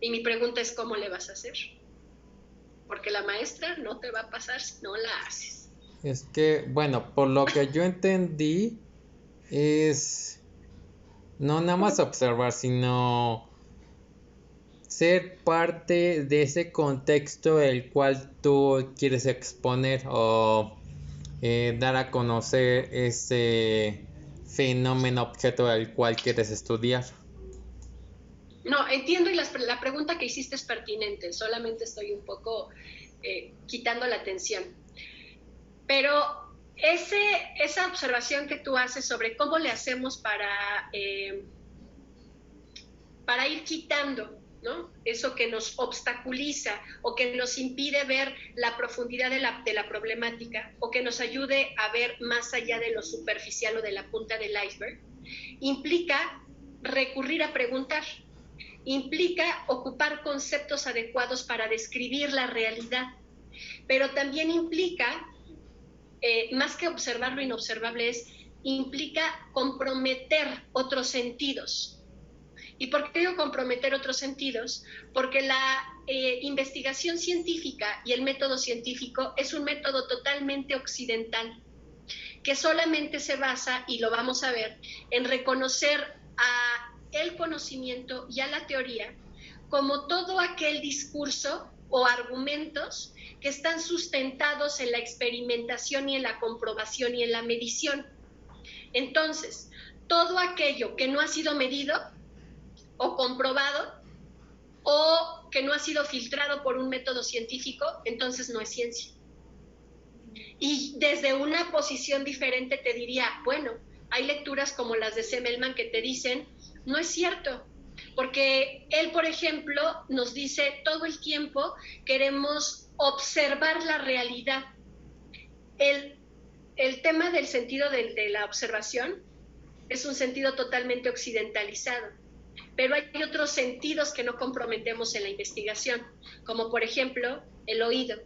Y mi pregunta es, ¿cómo le vas a hacer? Porque la maestra no te va a pasar si no la haces. Es que, bueno, por lo que yo entendí, es no nada más observar, sino ser parte de ese contexto el cual tú quieres exponer o dar a conocer ese fenómeno objeto al cual quieres estudiar. No, entiendo y la pregunta que hiciste es pertinente, solamente estoy un poco quitando la atención. Pero esa observación que tú haces sobre cómo le hacemos para ir quitando, ¿no?, eso que nos obstaculiza o que nos impide ver la profundidad de la problemática o que nos ayude a ver más allá de lo superficial o de la punta del iceberg, implica recurrir a preguntar, implica ocupar conceptos adecuados para describir la realidad, pero también implica, más que observar lo inobservable, implica comprometer otros sentidos. ¿Y por qué digo comprometer otros sentidos? Porque la investigación científica y el método científico es un método totalmente occidental, que solamente se basa, y lo vamos a ver, en reconocer a el conocimiento y a la teoría como todo aquel discurso o argumentos que están sustentados en la experimentación y en la comprobación y en la medición. Entonces, todo aquello que no ha sido medido o comprobado o que no ha sido filtrado por un método científico, entonces no es ciencia. Y desde una posición diferente te diría, bueno, hay lecturas como las de Semmelman que te dicen, no es cierto, porque él, por ejemplo, nos dice todo el tiempo queremos observar la realidad. El tema del sentido de la observación es un sentido totalmente occidentalizado, pero hay otros sentidos que no comprometemos en la investigación, como por ejemplo el oído,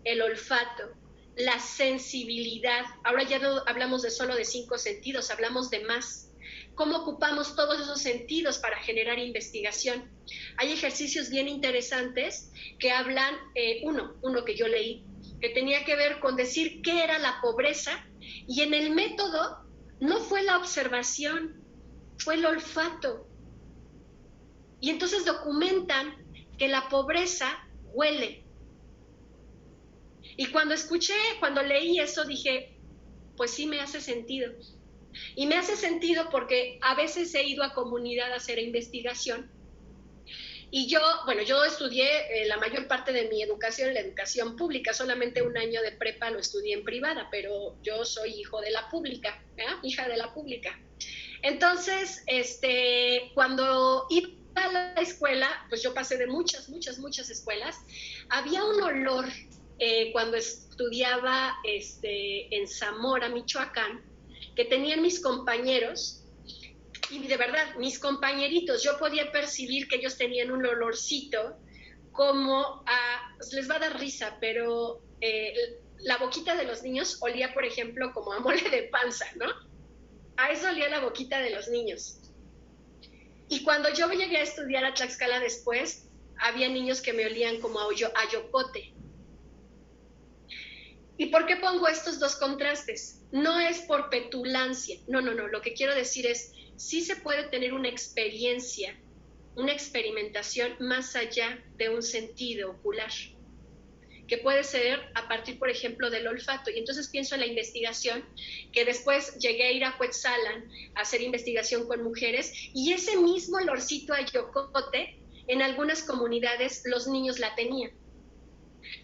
el olfato, la sensibilidad. Ahora ya no hablamos de solo de 5 sentidos, hablamos de más. ¿Cómo ocupamos todos esos sentidos para generar investigación? Hay ejercicios bien interesantes que hablan, uno que yo leí, que tenía que ver con decir qué era la pobreza, y en el método no fue la observación, fue el olfato. Y entonces documentan que la pobreza huele. Y cuando leí eso dije, pues sí me hace sentido. Y me hace sentido porque a veces he ido a comunidad a hacer investigación. Y yo estudié la mayor parte de mi educación en la educación pública, solamente 1 año de prepa lo estudié en privada, pero yo soy hija de la pública. Entonces, cuando iba a la escuela, pues yo pasé de muchas escuelas, había un olor cuando estudiaba en Zamora, Michoacán, que tenían mis compañeros, y de verdad, mis compañeritos, yo podía percibir que ellos tenían un olorcito como les va a dar risa, pero la boquita de los niños olía, por ejemplo, como a mole de panza, ¿no? A eso olía la boquita de los niños. Y cuando yo llegué a estudiar a Tlaxcala después, había niños que me olían como a yocote. ¿Y por qué pongo estos dos contrastes? No es por petulancia, no, lo que quiero decir es, sí se puede tener una experiencia, una experimentación más allá de un sentido ocular, que puede ser a partir, por ejemplo, del olfato. Y entonces pienso en la investigación, que después llegué a ir a Cuetzalan a hacer investigación con mujeres, y ese mismo olorcito a yocote, en algunas comunidades los niños la tenían.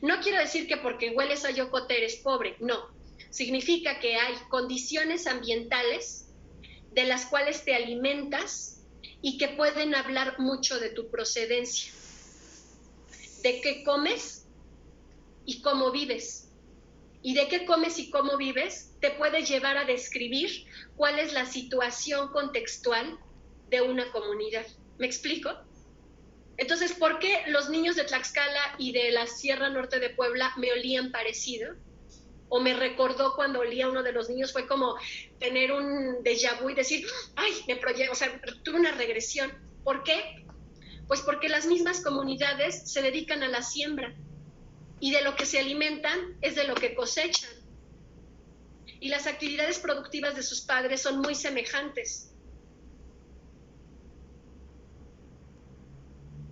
No quiero decir que porque hueles a yocote eres pobre, no. Significa que hay condiciones ambientales de las cuales te alimentas y que pueden hablar mucho de tu procedencia, de qué comes y cómo vives. Y de qué comes y cómo vives te puede llevar a describir cuál es la situación contextual de una comunidad. ¿Me explico? Entonces, ¿por qué los niños de Tlaxcala y de la Sierra Norte de Puebla me olían parecido? O me recordó cuando olía uno de los niños, fue como tener un déjà vu y decir, ay, me proyecto, o sea, tuve una regresión. ¿Por qué? Pues porque las mismas comunidades se dedican a la siembra y de lo que se alimentan es de lo que cosechan. Y las actividades productivas de sus padres son muy semejantes.